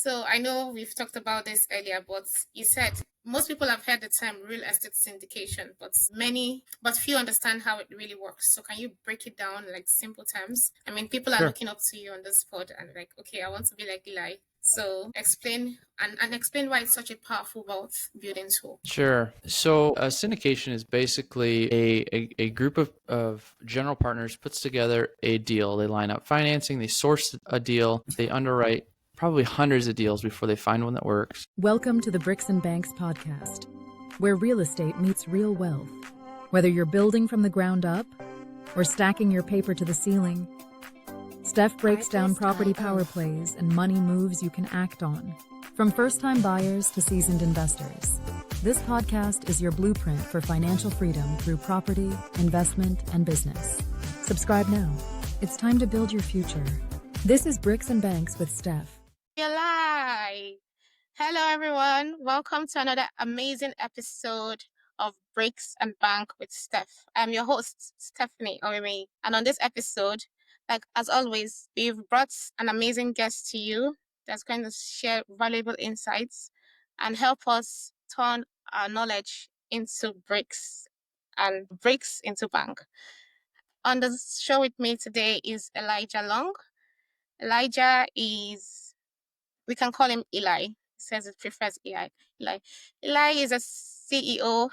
So I know we've talked about this earlier, but you said most people have heard the term real estate syndication, but few understand how it really works. So can you break it down like simple terms? I mean, people are Sure. looking up to you on this pod and like, okay, I want to be like Eli. So explain and explain why it's such a powerful wealth building tool. Sure. So syndication is basically a group of general partners puts together a deal. They line up financing, they source a deal, they underwrite probably hundreds of deals before they find one that works. Welcome to the Bricks and Banks podcast, where real estate meets real wealth. Whether you're building from the ground up or stacking your paper to the ceiling, Steph breaks down property power plays and money moves you can act on. From first-time buyers to seasoned investors, this podcast is your blueprint for financial freedom through property, investment, and business. Subscribe now. It's time to build your future. This is Bricks and Banks with Steph. Eli. Hello, everyone. Welcome to another amazing episode of Breaks and Bank with Steph. I'm your host, Stephanie Onwuemenyi. And on this episode, like as always, we've brought an amazing guest to you that's going to share valuable insights and help us turn our knowledge into bricks and bricks into bank. On the show with me today is Elijah Long. Elijah is, we can call him Eli. He says he prefers Eli. Eli is a CEO,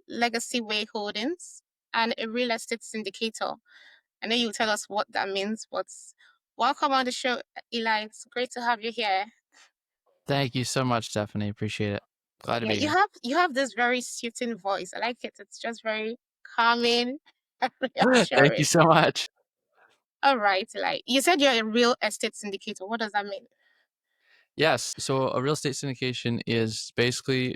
Legacy Way Holdings, and a real estate syndicator. I know you'll tell us what that means, but welcome on the show, Eli. It's great to have you here. Thank you so much, Stephanie. Appreciate it. Glad to Yeah, be here. you have this very soothing voice. I like it. It's just very calming and Thank you reassuring. so much. All right, Eli. You said you're a real estate syndicator. What does that mean? Yes. So a real estate syndication is basically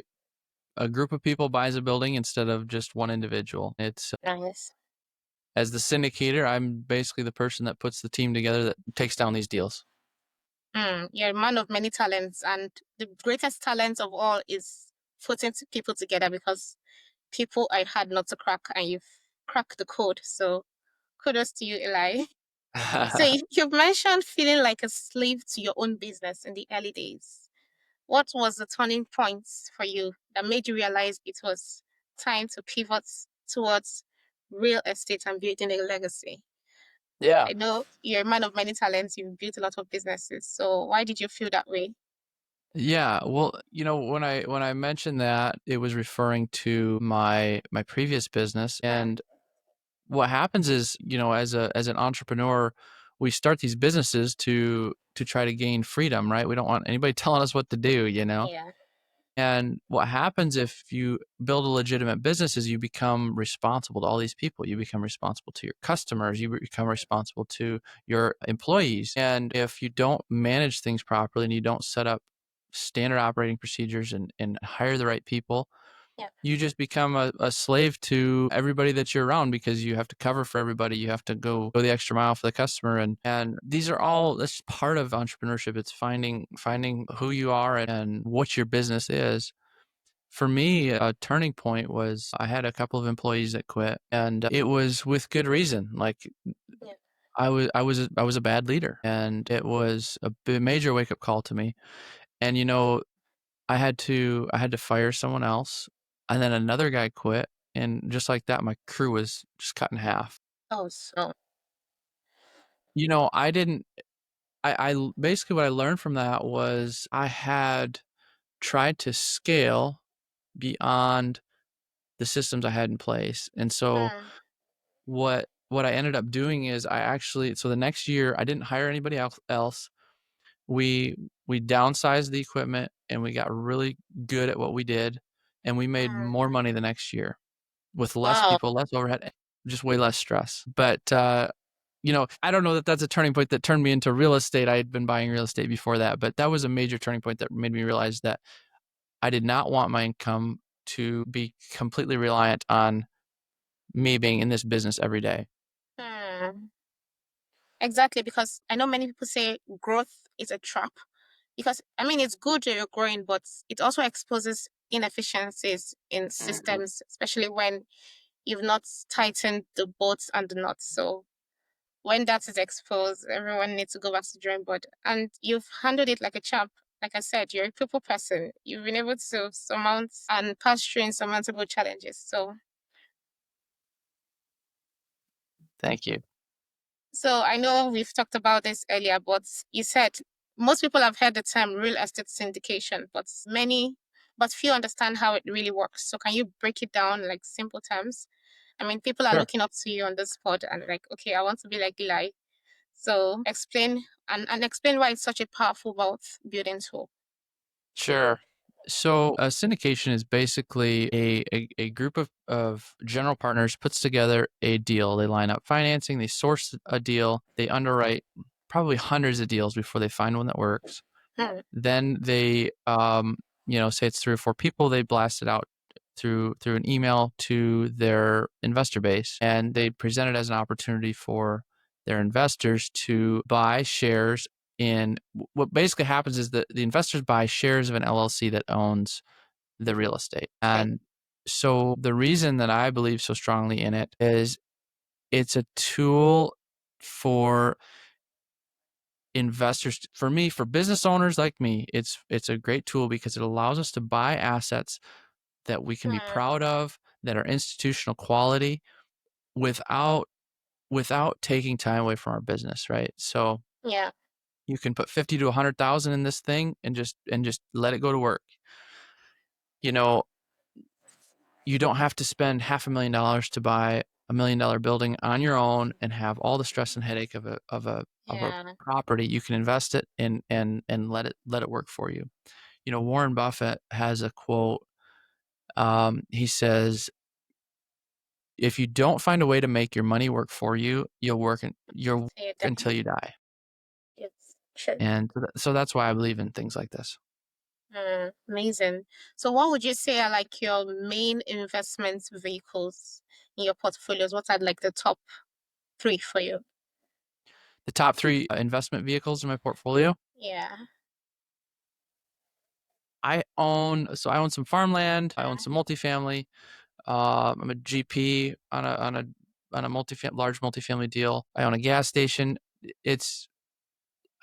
a group of people buys a building instead of just one individual. It's Nice. as the syndicator, I'm basically the person that puts the team together that takes down these deals. You're a man of many talents, and the greatest talent of all is putting people together because people are hard not to crack, and you've cracked the code. So kudos to you, Eli. So you've mentioned feeling like a slave to your own business in the early days. What was the turning point for you that made you realize it was time to pivot towards real estate and building a legacy? Yeah. I know you're a man of many talents. You've built a lot of businesses. So why did you feel that way? Yeah, well, when I mentioned that, it was referring to my previous business. And what happens is, as an entrepreneur, we start these businesses to try to gain freedom, right? We don't want anybody telling us what to do, Yeah. And what happens if you build a legitimate business is you become responsible to all these people. You become responsible to your customers. You become responsible to your employees. And if you don't manage things properly and you don't set up standard operating procedures and hire the right people, Yeah. you just become a slave to everybody that you're around because you have to cover for everybody. You have to go the extra mile for the customer. And these are all, that's part of entrepreneurship. It's finding who you are and what your business is. For me, a turning point was I had a couple of employees that quit, and it was with good reason. Like Yeah. I was a bad leader, and it was a major wake up call to me. And I had to fire someone else, and then another guy quit, and just like that, my crew was just cut in half. Oh, so I didn't. I basically what I learned from that was I had tried to scale beyond the systems I had in place, and so what I ended up doing is so the next year I didn't hire anybody else. We downsized the equipment and we got really good at what we did, and we made more money the next year with less wow. people, less overhead, just way less stress. But I don't know that that's a turning point that turned me into real estate. I had been buying real estate before that, but that was a major turning point that made me realize that I did not want my income to be completely reliant on me being in this business every day. Hmm. Exactly, because I know many people say growth is a trap. Because I mean, it's good that you're growing, but it also exposes inefficiencies in systems, especially when you've not tightened the bolts and the nuts. So when that is exposed, everyone needs to go back to the drawing board. And you've handled it like a champ. like I said, you're a people person. You've been able to surmount and pass through insurmountable challenges. So Thank you. So I know we've talked about this earlier, but you said most people have heard the term real estate syndication, but few understand how it really works. So can you break it down like simple terms? I mean, people are Sure. looking up to you on this pod and like, okay, I want to be like Eli. So explain and explain why it's such a powerful wealth building tool. Sure. So a syndication is basically a group of general partners puts together a deal. They line up financing, they source a deal, they underwrite probably hundreds of deals before they find one that works. Then they, say it's 3 or 4 people, they blast it out through an email to their investor base, and they present it as an opportunity for their investors to buy shares in. What basically happens is that the investors buy shares of an LLC that owns the real estate. And so the reason that I believe so strongly in it is it's a tool for investors. For me, for business owners like me, it's a great tool because it allows us to buy assets that we can be proud of, that are institutional quality, without taking time away from our business, right? So Yeah. you can put 50 to 100,000 in this thing and just let it go to work. You know, you don't have to spend $500,000 to buy $1 million building on your own and have all the stress and headache of a property. You can invest it and let it work for you. You know, Warren Buffett has a quote. He says, "If you don't find a way to make your money work for you, you'll work until you die." Yes. Sure. And so that's why I believe in things like this. Amazing. So what would you say are like your main investment vehicles in your portfolios? What are like the top 3 for you? The top 3 investment vehicles in my portfolio. Yeah. I own some farmland. I own some multifamily. I'm a GP on a large multifamily deal. I own a gas station.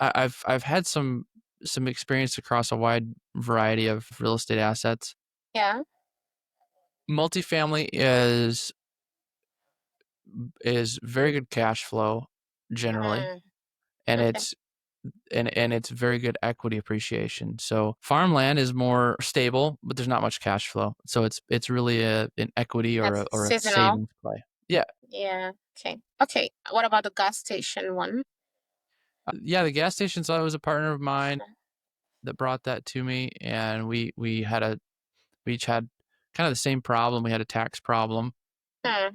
I've had some experience across a wide variety of real estate assets. Yeah. Multifamily is very good cash flow generally, and Okay. it's very good equity appreciation. So farmland is more stable, but there's not much cash flow. So it's really an equity or That's a seasonal. savings play. Yeah. Yeah. Okay. Okay. What about the gas station one? Yeah, the gas station's always a partner of mine that brought that to me, and we each had kind of the same problem. We had a tax problem.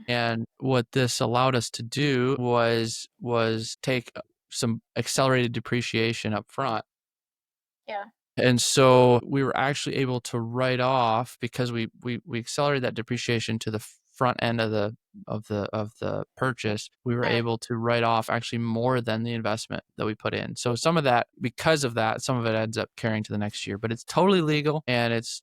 And what this allowed us to do was take some accelerated depreciation up front. Yeah. And so we were actually able to write off, because we accelerated that depreciation to the front end of the purchase. We were able to write off actually more than the investment that we put in. So some of that, because of that, some of it ends up carrying to the next year, but it's totally legal. And it's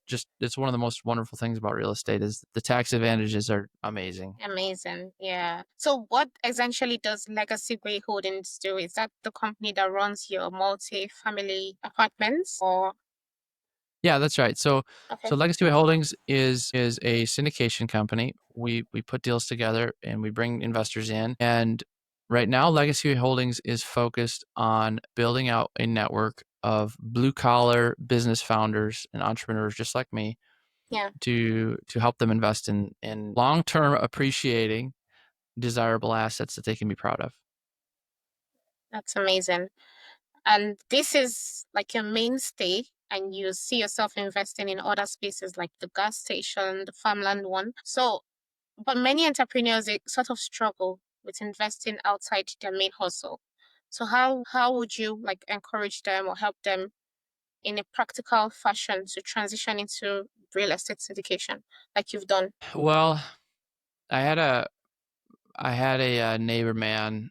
one of the most wonderful things about real estate is the tax advantages are amazing. Amazing. Yeah. So what essentially does Legacy Way Holdings do? Is that the company that runs your multi-family apartments or? Yeah, that's right. So Okay. Legacy Way Holdings is a syndication company. We put deals together and we bring investors in. And right now, Legacy Way Holdings is focused on building out a network of blue collar business founders and entrepreneurs just like me. Yeah. To help them invest in long term appreciating desirable assets that they can be proud of. That's amazing. And this is like your mainstay, and you see yourself investing in other spaces like the gas station, the farmland one. So, but many entrepreneurs, they sort of struggle with investing outside their main hustle. So how would you like encourage them or help them in a practical fashion to transition into real estate syndication like you've done? Well, I had a neighbor man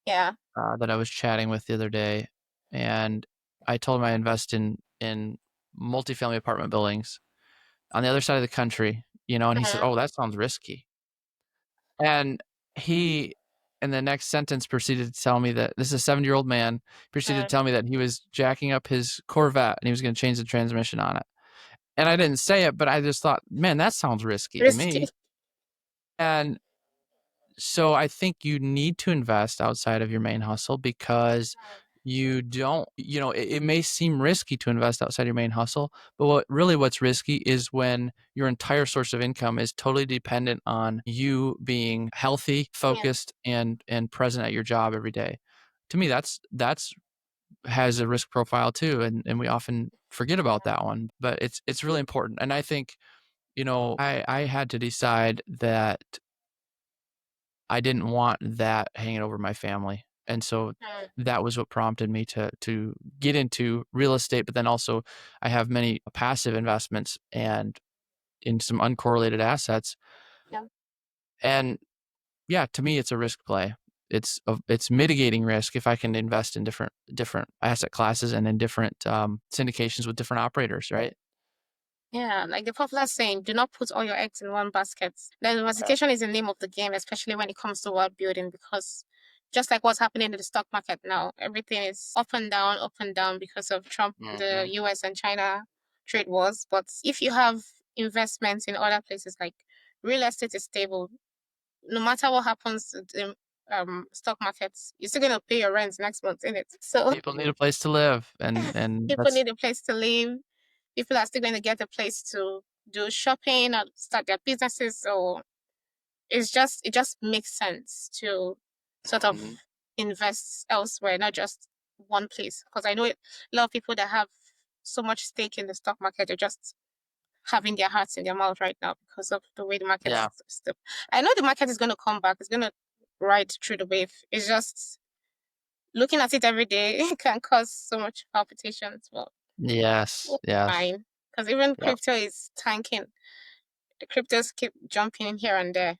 Yeah. that I was chatting with the other day, and I told him I invest in multifamily apartment buildings on the other side of the country, and he said, "Oh, that sounds risky." And he and the next sentence proceeded to tell me that this is a 70-year-old man, proceeded to tell me that he was jacking up his Corvette and he was going to change the transmission on it. And I didn't say it, but I just thought, man, that sounds risky to me. And so I think you need to invest outside of your main hustle because you don't, it may seem risky to invest outside your main hustle, but what's risky is when your entire source of income is totally dependent on you being healthy, focused, and present at your job every day. To me, that's has a risk profile too, and we often forget about that one, but it's really important. And I think, I had to decide that I didn't want that hanging over my family. And so that was what prompted me to get into real estate. But then also I have many passive investments and in some uncorrelated assets. Yeah. And yeah, to me, it's a risk play. It's mitigating risk if I can invest in different asset classes and in different syndications with different operators, right? Yeah, like the popular saying, do not put all your eggs in one basket. Diversification is the name of the game, especially when it comes to wealth building, because just like what's happening in the stock market now, everything is up and down because of Trump, the US and China trade wars. But if you have investments in other places, like real estate is stable, no matter what happens in stock markets, you're still gonna pay your rent next month, in it. So People need a place to live, and people need a place to live. People are still going to get a place to do shopping or start their businesses. So it just makes sense to sort of invest elsewhere, not just one place. Because I know a lot of people that have so much stake in the stock market are just having their hearts in their mouth right now because of the way the market is. Still. I know the market is going to come back. It's going to ride through the wave. It's just looking at it every day can cause so much palpitations. Well, yes, fine. Because even crypto is tanking. The cryptos keep jumping here and there.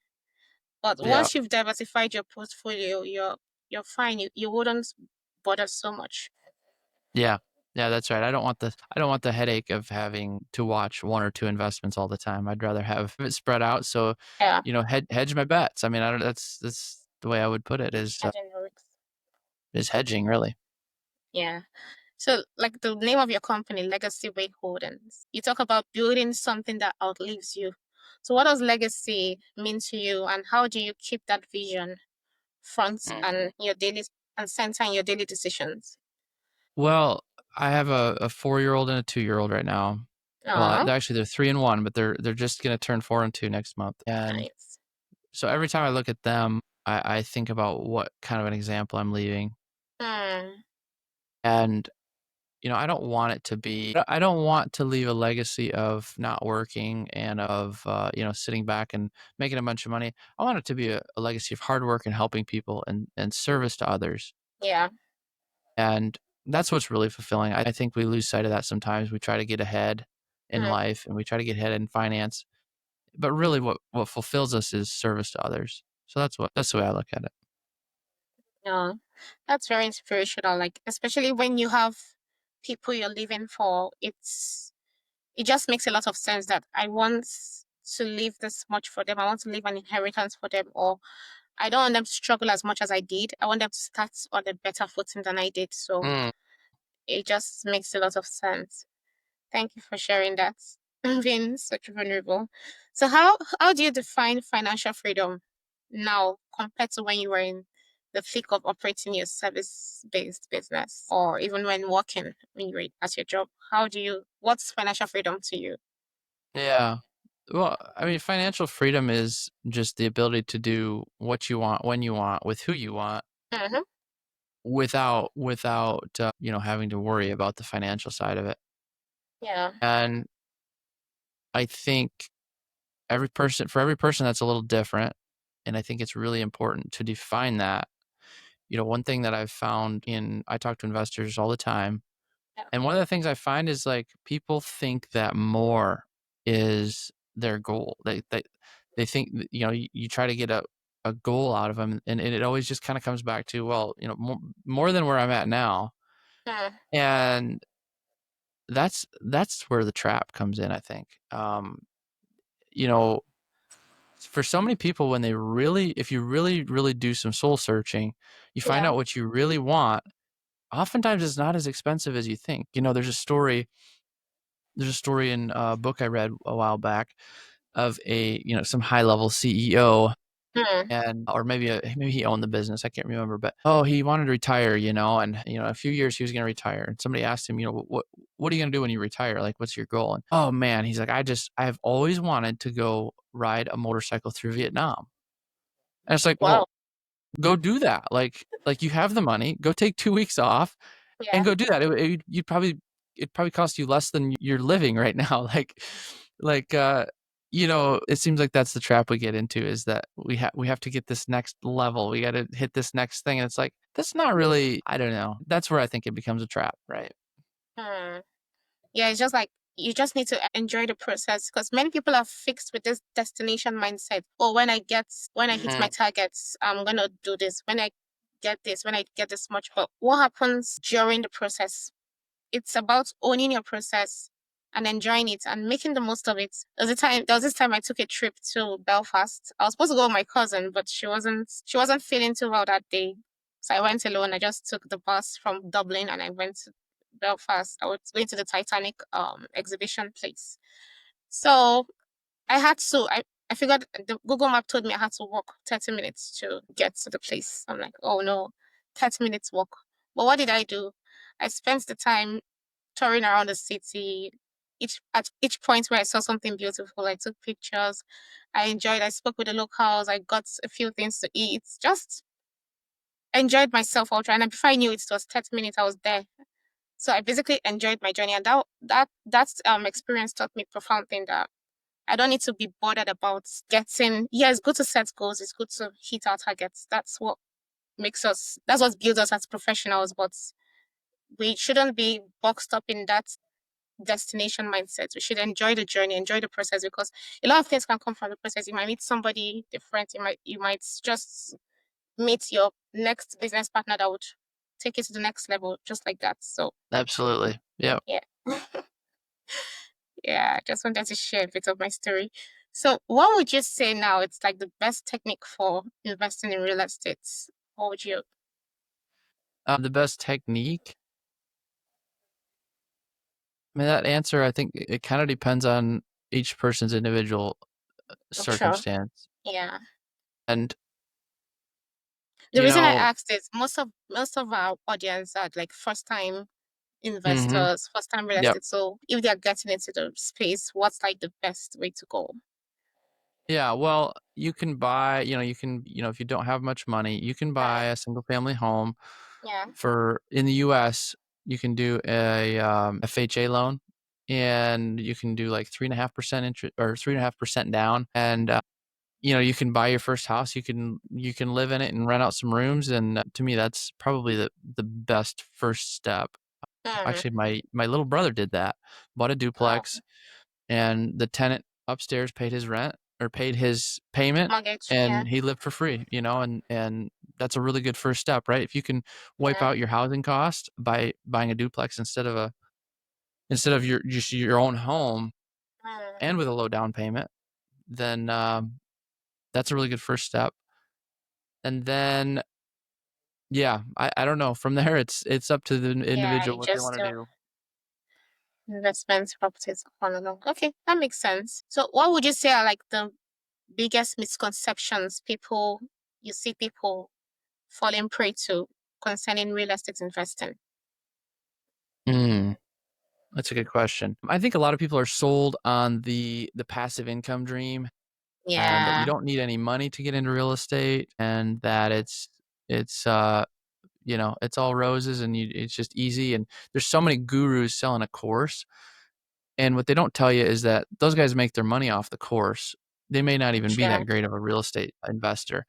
But once you've diversified your portfolio, you're fine. You wouldn't bother so much. Yeah, that's right. I don't want the headache of having to watch one or two investments all the time. I'd rather have it spread out. So, Yeah. Hedge my bets. I mean, that's the way I would put it is hedging, really. Yeah. So, like the name of your company, Legacy Weight Holdings, you talk about building something that outlives you. So, what does legacy mean to you, and how do you keep that vision front and center in your daily decisions? Well, I have a 4-year-old and a 2-year-old right now. Well, actually, they're 3 and 1, but they're just going to turn 4 and 2 next month. And so every time I look at them, I think about what kind of an example I'm leaving. And I don't want to leave a legacy of not working and of sitting back and making a bunch of money. I want it to be a legacy of hard work and helping people and service to others. Yeah. And that's what's really fulfilling. I think we lose sight of that sometimes. We try to get ahead in life and we try to get ahead in finance. But really what fulfills us is service to others. So that's the way I look at it. Yeah. That's very inspirational. Like, especially when you have people you're living for, it just makes a lot of sense that I want to leave this much for them. I want to leave an inheritance for them, or I don't want them to struggle as much as I did. I want them to start on a better footing than I did. So it just makes a lot of sense. Thank you for sharing that. Being such vulnerable. So how do you define financial freedom now compared to when you were in the thick of operating your service-based business, or even when working when you were at your job? What's financial freedom to you? Yeah. Well, I mean, financial freedom is just the ability to do what you want, when you want, with who you want, without having to worry about the financial side of it. Yeah. And I think for every person that's a little different, and I think it's really important to define that. One thing that I've found I talk to investors all the time, and one of the things I find is like people think that more is their goal. They think you try to get a goal out of them, and it always just kind of comes back to, well, more than where I'm at now, and that's where the trap comes in, I think. for so many people, when if you really do some soul searching, you find out what you really want. Oftentimes it's not as expensive as you think. There's a story in a book I read a while back of some high level CEO, or maybe he owned the business. I can't remember, but he wanted to retire, and a few years he was going to retire. And somebody asked him, what are you going to do when you retire? Like, what's your goal? And oh man, he's like, I have always wanted to go ride a motorcycle through Vietnam. And it's like, well, go do that. Like you have the money, go take 2 weeks off and go do that. It'd probably cost you less than you're living right now. It seems like that's the trap we get into, is that we have to get this next level. We got to hit this next thing. And it's like, that's not really, I don't know. That's where I think it becomes a trap, right? Yeah, it's just like you just need to enjoy the process, because many people are fixed with this destination mindset. Oh, when I hit my targets, I'm gonna do this. When I get this much. But what happens during the process? It's about owning your process and enjoying it and making the most of it. There was this time I took a trip to Belfast. I was supposed to go with my cousin, but she wasn't feeling too well that day. So I went alone. I just took the bus from Dublin and I went to Belfast. I was going to the Titanic exhibition place. So I figured the Google map told me I had to walk 30 minutes to get to the place. I'm like, oh no, 30 minutes walk. But what did I do? I spent the time touring around the city. At each point where I saw something beautiful, I took pictures. I enjoyed. I spoke with the locals. I got a few things to eat. Just enjoyed myself all trying. And before I knew it, was 30 minutes. I was there. So I basically enjoyed my journey, and that experience taught me a profound thing, that I don't need to be bothered about getting. Yeah, it's good to set goals. It's good to hit our targets. That's what builds us as professionals. But we shouldn't be boxed up in that destination mindset. We should enjoy the journey, enjoy the process, because a lot of things can come from the process. You might meet somebody different. You might just meet your next business partner that would take it to the next level, just like that. So Absolutely. Yeah. yeah. Yeah, I just wanted to share a bit of my story. So what would you say now it's like the best technique for investing in real estate? What would you? The best technique? I mean, that answer, I think it kind of depends on each person's individual Sure. circumstance. Yeah. And The reason I asked is most of our audience are like first time investors, first time real estate. So if they're getting into the space, what's like the best way to go? Yeah, well, you can buy, if you don't have much money, you can buy a single family home Yeah. in the US. You can do a FHA loan, and you can do like 3.5% interest, or 3.5% down. And you can buy your first house. You can live in it and rent out some rooms. And to me, that's probably the best first step. Actually, my little brother did that. Bought a duplex, and the tenant upstairs paid his rent, or paid his payment, Mortgage. and he lived for free. And that's a really good first step, right? If you can wipe out your housing cost by buying a duplex instead of your own home, and with a low down payment, then that's a really good first step. And then, yeah, I don't know. From there, it's up to the individual what they want to do. Investments, properties, all along. Okay, that makes sense. So what would you say are like the biggest misconceptions you see people falling prey to concerning real estate investing? That's a good question. I think a lot of people are sold on the passive income dream, and that you don't need any money to get into real estate, and that it's it's all roses, and it's just easy. And there's so many gurus selling a course, and what they don't tell you is that those guys make their money off the course. They may not even be that great of a real estate investor.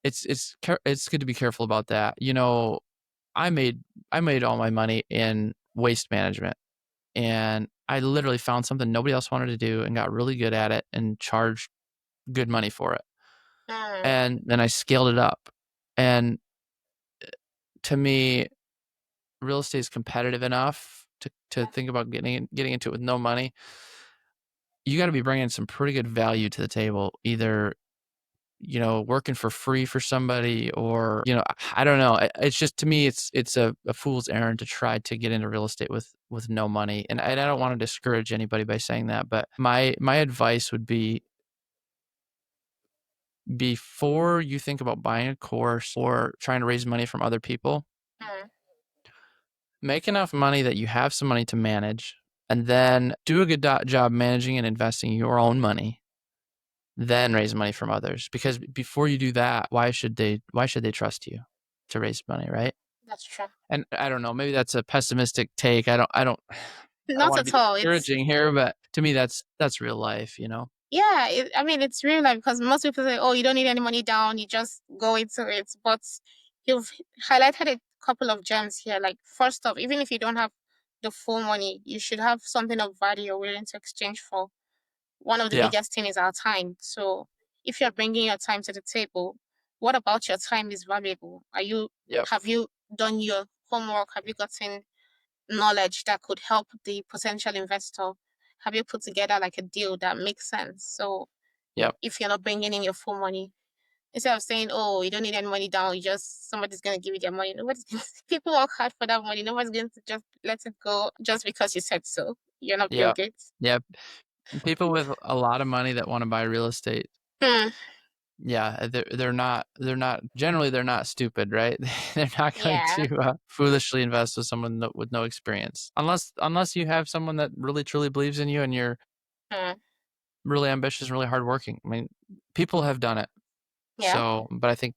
It's good to be careful about that. I made all my money in waste management, and I literally found something nobody else wanted to do and got really good at it and charged good money for it. And then I scaled it up. And to me, real estate is competitive enough to think about getting into it with no money. you got to be bringing some pretty good value to the table, either, you know, working for free for somebody, or, you know, I don't know. It's just, to me, it's a fool's errand to try to get into real estate with no money. And I don't want to discourage anybody by saying that, but my advice would be, before you think about buying a course or trying to raise money from other people, make enough money that you have some money to manage, and then do a good job managing and investing your own money, then raise money from others. Because before you do that, why should they trust you to raise money, right? That's true. And I don't know, maybe that's a pessimistic take. I don't Not want to at be all. discouraging here, but to me, that's real life, you know? Yeah, I mean, it's real life because most people say, oh, you don't need any money down, you just go into it. But you've highlighted a couple of gems here. Like, first off, even if you don't have the full money, you should have something of value you're willing to exchange for. One of the Yeah. biggest things is our time. So if you're bringing your time to the table, what about your time is valuable? Yep. Have you done your homework? Have you gotten knowledge that could help the potential investor? Have you put together like a deal that makes sense? So Yep. if you're not bringing in your full money, instead of saying, "Oh, you don't need any money down, you just somebody's gonna give you their money." Nobody's gonna, people work hard for that money. Nobody's going to just let it go just because you said so. You're not Bill Yep. Gates. Yep. People with a lot of money that want to buy real estate, Hmm. yeah, they're not generally, they're not stupid, right? They're not going Yeah. to foolishly invest with someone with no experience, unless you have someone that really truly believes in you and you're Hmm. really ambitious and really hardworking. I mean, people have done it. Yeah. So, but I think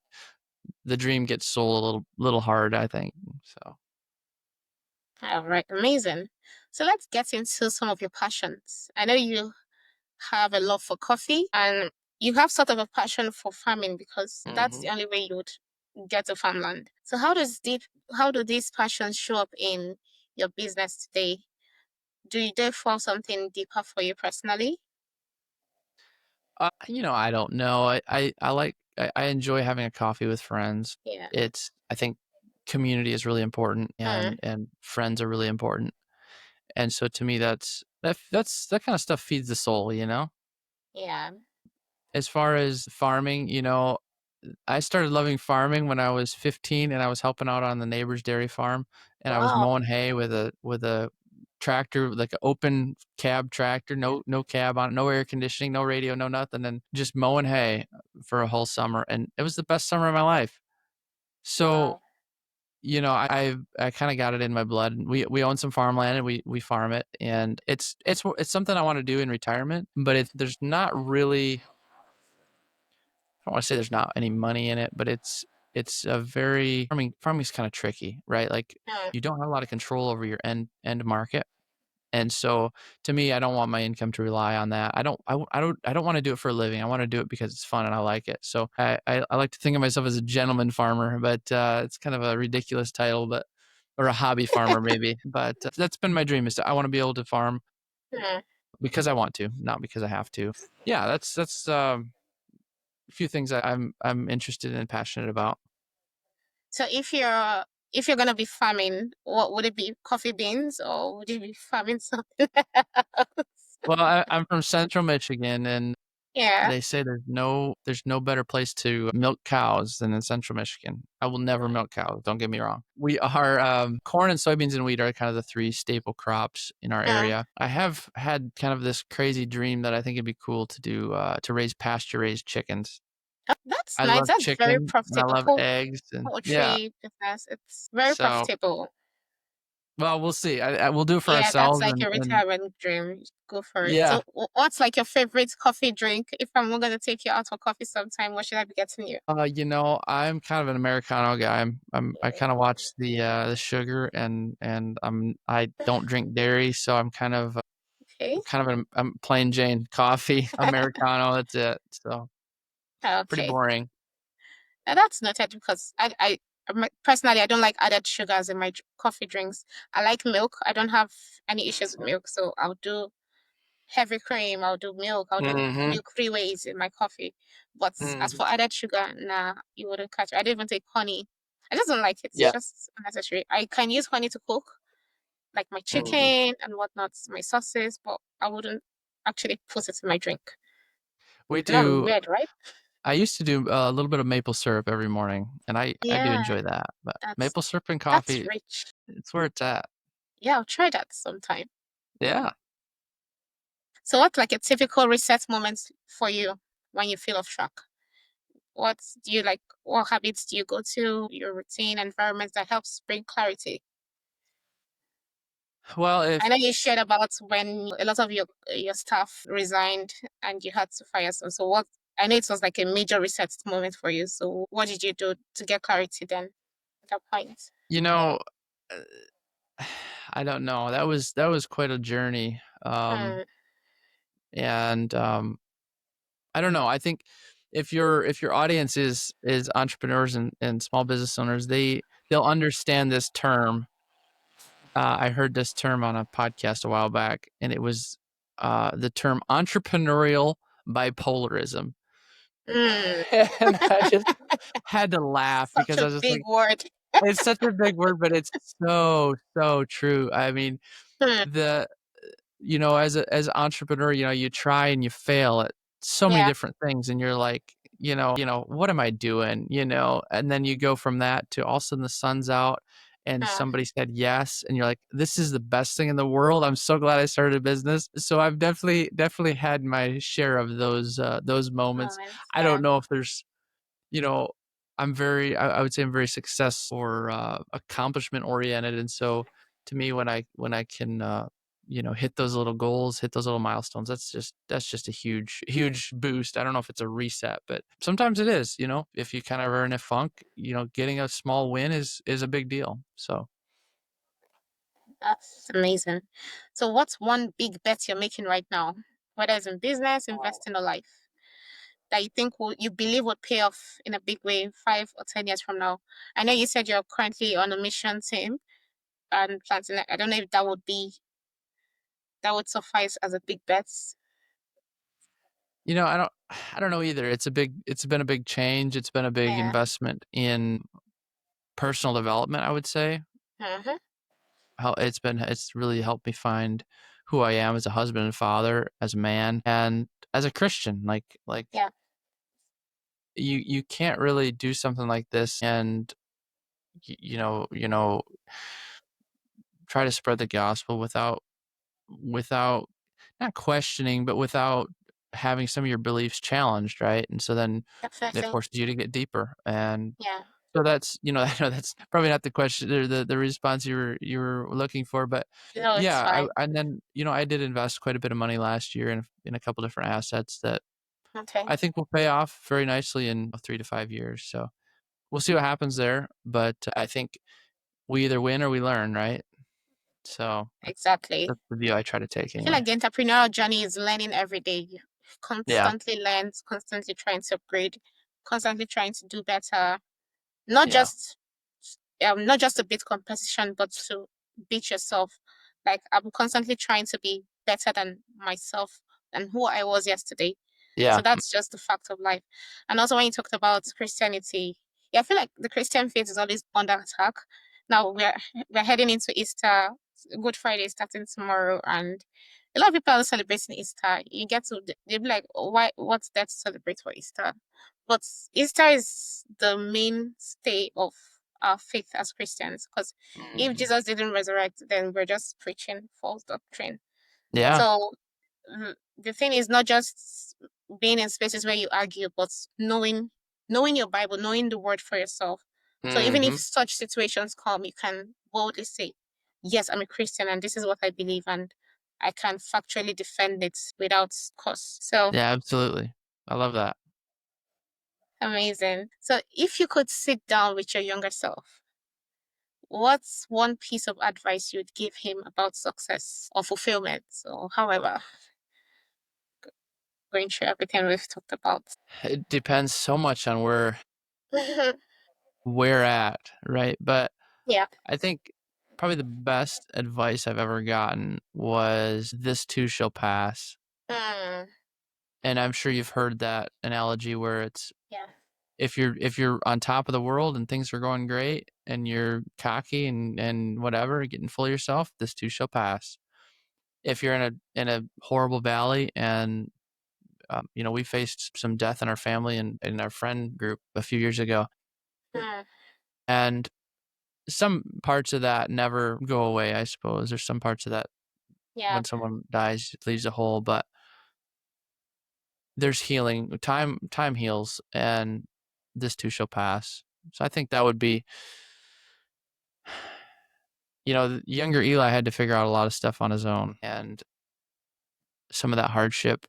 the dream gets sold a little hard, I think. So, All right. Amazing. So let's get into some of your passions. I know you have a love for coffee and you have sort of a passion for farming because that's the only way you would get to farmland. So how do these passions show up in your business today? Do they fall something deeper for you personally? you know, I don't know. I like, I enjoy having a coffee with friends. Yeah. I think community is really important, Mm, and friends are really important. And so to me, that kind of stuff feeds the soul, you know? yeah. As far as farming, you know, I started loving farming when I was 15, and I was helping out on the neighbor's dairy farm, and I was Wow. mowing hay with a tractor, like an open cab tractor, no cab on it, no air conditioning, no radio, no nothing, and just mowing hay for a whole summer, and it was the best summer of my life. So, Wow. you know, I kind of got it in my blood. We own some farmland, and we farm it, and it's something I want to do in retirement, but there's not really, I don't want to say there's not any money in it, but it's a very, farming is kind of tricky, right? Like, Mm, you don't have a lot of control over your end market. And so to me, I don't want my income to rely on that. I don't want to do it for a living. I want to do it because it's fun and I like it. So I like to think of myself as a gentleman farmer, but it's kind of a ridiculous title, but, or a hobby farmer maybe. But that's been my dream, is I want to be able to farm mm. because I want to, not because I have to. Yeah, that's a few things I'm interested and passionate about. So if you're gonna be farming, what would it be? Coffee beans or would you be farming something else? Well, I'm from Central Michigan, and Yeah. they say there's no better place to milk cows than in Central Michigan. I will never milk cows. Don't get me wrong. We are, corn and soybeans and wheat are kind of the three staple crops in our Mm. area. I have had kind of this crazy dream that I think it'd be cool to do, to raise pasture raised chickens. That's I nice. love That's very chicken and I profitable. love eggs, and yeah. Poultry business. It's very So, profitable. well, we'll see. We'll do it for Yeah, that's ourselves, like your and retirement dream. Go for it. yeah. So, what's like your favorite coffee drink? If I'm gonna take you out for coffee sometime, what should I be getting you? You know, I'm kind of an Americano guy. I kind of watch the sugar, and I don't drink dairy, so Okay. I'm plain Jane coffee, Americano. That's it. So pretty Okay. boring. Now that's noted because personally I don't like added sugars in my coffee drinks. I like milk. I don't have any issues with milk, so I'll do heavy cream. I'll do milk. I'll do Mm-hmm. milk three ways in my coffee. But as Mm-hmm. for added sugar, nah, you wouldn't catch it. I don't even take honey. I just don't like it. It's Yeah. just unnecessary. I can use honey to cook, like my Mm-hmm. chicken and whatnot, my sauces, but I wouldn't. actually put it in my drink. We Not do. weird, right? I used to do a little bit of maple syrup every morning, and I do Yeah, enjoy that. But that's maple syrup and that's coffee, rich. it's where it's at. Yeah, I'll try that sometime. Yeah. So what's like a typical reset moment for you when you feel off track? What do you like? What habits do you go to? Your routine environment that helps bring clarity? Well, I know you shared about when a lot of your staff resigned and you had to fire some. So what? I know it was like a major reset moment for you. So what did you do to get clarity then at that point? you know, I don't know. That was quite a journey. Hmm. And I don't know. I think if your audience is entrepreneurs and small business owners, they'll understand this term. I heard this term on a podcast a while back, and it was the term entrepreneurial bipolarism. Hmm. And I just had to laugh Such because I a was just big like, word. it's such a big word, but it's so true. I mean, Hmm. the as an entrepreneur, you try and you fail at so many Yeah. different things, and you're like, what am I doing? And then you go from that to all of a sudden the sun's out and Uh, somebody said yes, and you're like, this is the best thing in the world. I'm so glad I started a business. So I've definitely had my share of those moments. moments. I Yeah. don't know if there's you know, I would say I'm very success or accomplishment oriented, and so to me, when I can hit those little goals, hit those little milestones, that's just a huge boost. I don't know if it's a reset, but sometimes it is. If you kind of are in a funk, getting a small win is a big deal. So That's amazing. So what's one big bet you're making right now, whether it's in business, investing, or life, that you think you believe would pay off in a big way 5 or 10 years from now? I know you said you're currently on a mission team and planting. I don't know if that would suffice as a big bet. I don't know either. It's been a big change. It's been a big Yeah. investment in personal development, I would say. Mm-hmm. How it's really helped me find who I am as a husband and father, as a man, and as a Christian. Like Yeah. you can't really do something like this and try to spread the gospel without not questioning, but without having some of your beliefs challenged, right? And so then it Definitely. forces you to get deeper. And Yeah. so that's I know that's probably not the question or the response you were looking for, but No, it's yeah, fine. and then I did invest quite a bit of money last year in a couple different assets that Okay. I think will pay off very nicely in 3 to 5 years. So we'll see what happens there, but I think we either win or we learn, right? So Exactly. that's the view I try to take I feel anyway. like the entrepreneurial journey is learning every day. You Yeah, constantly learn, constantly trying to upgrade, constantly trying to do better. Not yeah, just not just to beat competition, but to beat yourself. Like I'm constantly trying to be better than myself than who I was yesterday. So yeah, that's just the fact of life. And also when you talked about Christianity, yeah, I feel like the Christian faith is always under attack. Now we're heading into Easter. Good Friday is starting tomorrow, and a lot of people are celebrating Easter. You get to they'll be like, "Oh, why? What's there to celebrate for Easter?" But Easter is the mainstay of our faith as Christians, because if mhm, Jesus didn't resurrect, then we're just preaching false doctrine. yeah, So the thing is not just being in spaces where you argue, but knowing your Bible, knowing the word for yourself. So even if hmm such situations come, you can boldly say, "Yes, I'm a Christian, and this is what I believe, and I can factually defend it without cause." So yeah, absolutely. I love that. amazing. So if you could sit down with your younger self, what's one piece of advice you'd give him about success or fulfillment, or however, going through everything we've talked about? It depends so much on where we're at, right? But Yeah. I think probably the best advice I've ever gotten was this too shall pass. Mm, And I'm sure you've heard that analogy where it's yeah. if you're on top of the world and things are going great and you're cocky and whatever, getting full of yourself, this too shall pass. if you're in a horrible valley and we faced some death in our family and in our friend group a few years ago, and some parts of that never go away. I suppose there's some parts of that when someone dies, it leaves a hole, but there's healing. Time heals, and this too shall pass. So I think that would be, the younger Eli had to figure out a lot of stuff on his own, and some of that hardship,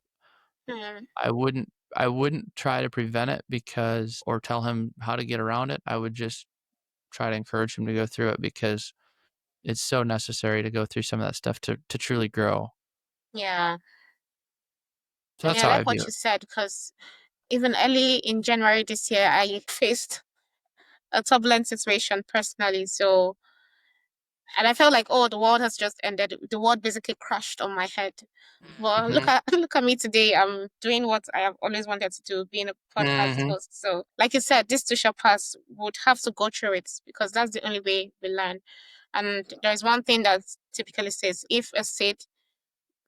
I wouldn't try to prevent it or tell him how to get around it. I would just try to encourage him to go through it because it's so necessary to go through some of that stuff to truly grow. Yeah. So And that's I how I like view what it. you said, because even early in January this year, I faced a turbulent situation personally. So, and I felt like, oh, the world has just ended. The world basically crashed on my head. Well, Mhm. look at me today. I'm doing what I have always wanted to do, being a podcast Mhm. host. So, like you said, this too shall pass. Would have to go through it because that's the only way we learn. And there's one thing that typically says, if a seed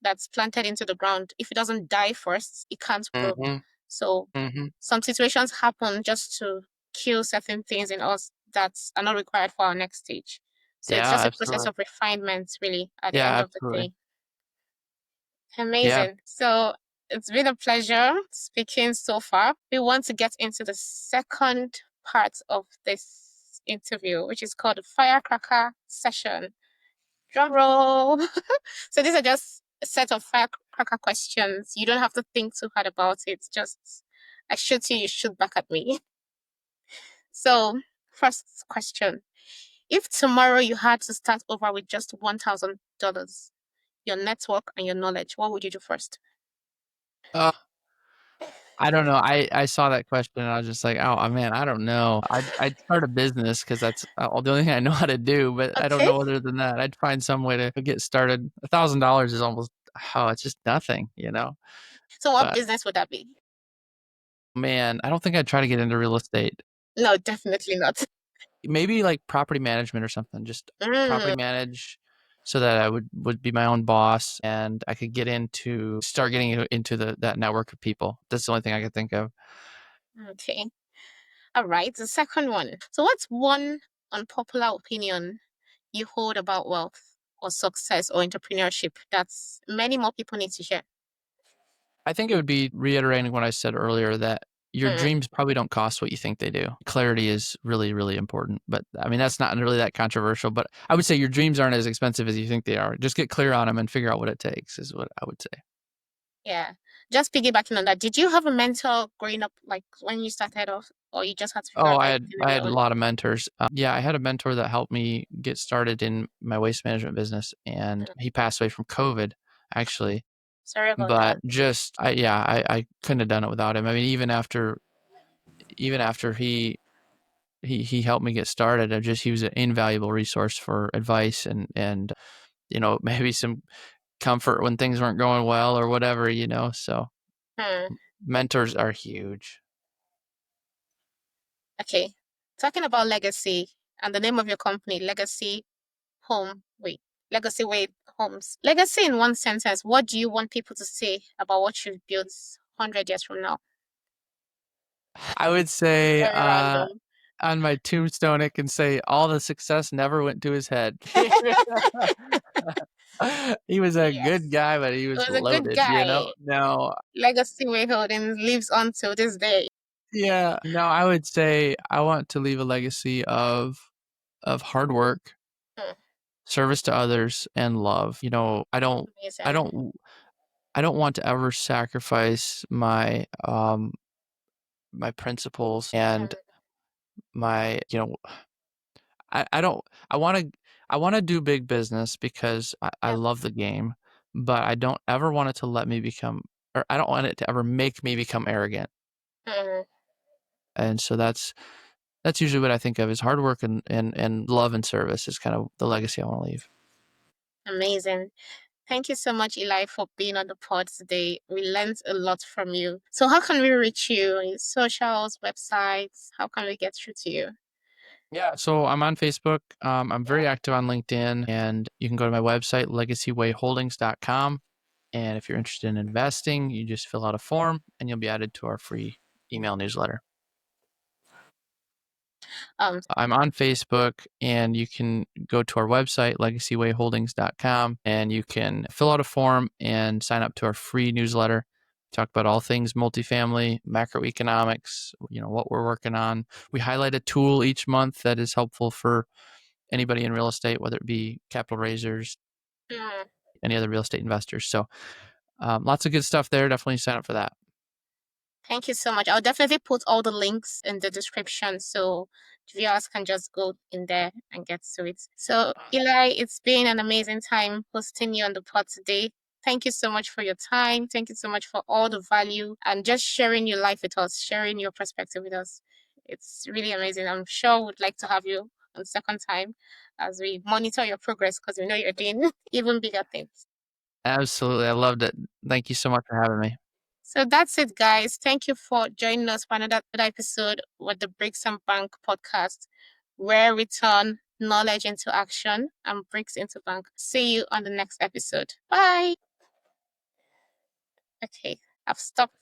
that's planted into the ground, if it doesn't die first, it can't grow. Mhm. So Mhm. some situations happen just to kill certain things in us that are not required for our next stage. So it's Yeah, just a process absolutely. of refinement, really, at the Yeah, end of the absolutely. day. Yeah. Amazing. So it's been a pleasure speaking so far. We want to get into the second part of this interview, which is called the Firecracker session. Drum roll. So these are just a set of firecracker questions. You don't have to think too hard about it. Just I shoot you, you shoot back at me. So first question. If tomorrow you had to start over with just $1,000, your network and your knowledge, what would you do first? I don't know. I saw that question and I was just like, oh man, I don't know. I'd start a business because that's the only thing I know how to do. But I don't Okay. know other than that. I'd find some way to get started. $1,000 is almost it's just nothing, So what But business would that be? man, I don't think I'd try to get into real estate. No, definitely not. Maybe like property management or something. Just property Mm, manage so that I would be my own boss and I could start getting into that network of people. That's the only thing I could think of. okay. All right. The second one. So what's one unpopular opinion you hold about wealth or success or entrepreneurship that's many more people need to hear? I think it would be reiterating what I said earlier that your dreams probably don't cost what you think they do. Clarity is really, really important. But I mean, that's not really that controversial. But I would say your dreams aren't as expensive as you think they are. Just get clear on them and figure out what it takes, is what I would say. Yeah. Just piggybacking on that, did you have a mentor growing up, like when you started off, or you just had to figure Oh, out I everything had on I your had a own? lot of mentors. Yeah, I had a mentor that helped me get started in my waste management business, and he passed away from COVID, actually. Sorry about But that. just I couldn't have done it without him. I mean, even after he helped me get started, he was an invaluable resource for advice and maybe some comfort when things weren't going well or whatever. So Hmm. mentors are huge. Okay. Talking about legacy and the name of your company, Legacy Way Homes. Legacy in one sentence, what do you want people to say about what you've built 100 years from now? I would say Very random. on my tombstone it can say all the success never went to his head. He was a good Yes. guy, but he It was was a good loaded, guy. No, Legacy Way Holdings lives on till this day. yeah, no, I would say I want to leave a legacy of hard work, Hmm. service to others, and love. I don't I Amazing. don't I don't want to ever sacrifice my principles and my, I don't I want to do big business because I Yeah. love the game, but I don't ever want it to I don't want it to ever make me become arrogant. Hmm. And so that's usually what I think of as hard work and love and service is kind of the legacy I want to leave. Amazing. Thank you so much, Eli, for being on the pod today. We learned a lot from you. So how can we reach you? In socials, websites? How can we get through to you? Yeah, so I'm on Facebook. I'm very active on LinkedIn, and you can go to my website, legacywayholdings.com. And if you're interested in investing, you just fill out a form and you'll be added to our free email newsletter. I'm on Facebook, and you can go to our website, legacywayholdings.com, and you can fill out a form and sign up to our free newsletter. Talk about all things multifamily, macroeconomics, what we're working on. We highlight a tool each month that is helpful for anybody in real estate, whether it be capital raisers, any other real estate investors. So lots of good stuff there. Definitely sign up for that. Thank you so much. I'll definitely put all the links in the description so viewers can just go in there and get to it. So, Eli, it's been an amazing time hosting you on the pod today. Thank you so much for your time. Thank you so much for all the value and just sharing your life with us, sharing your perspective with us. It's really amazing. I'm sure we'd like to have you on the second time as we monitor your progress because we know you're doing even bigger things. Absolutely. I loved it. Thank you so much for having me. So that's it, guys. Thank you for joining us for another episode with the Bricks and Bank podcast, where we turn knowledge into action and bricks into bank. See you on the next episode. Bye. Okay, I've stopped.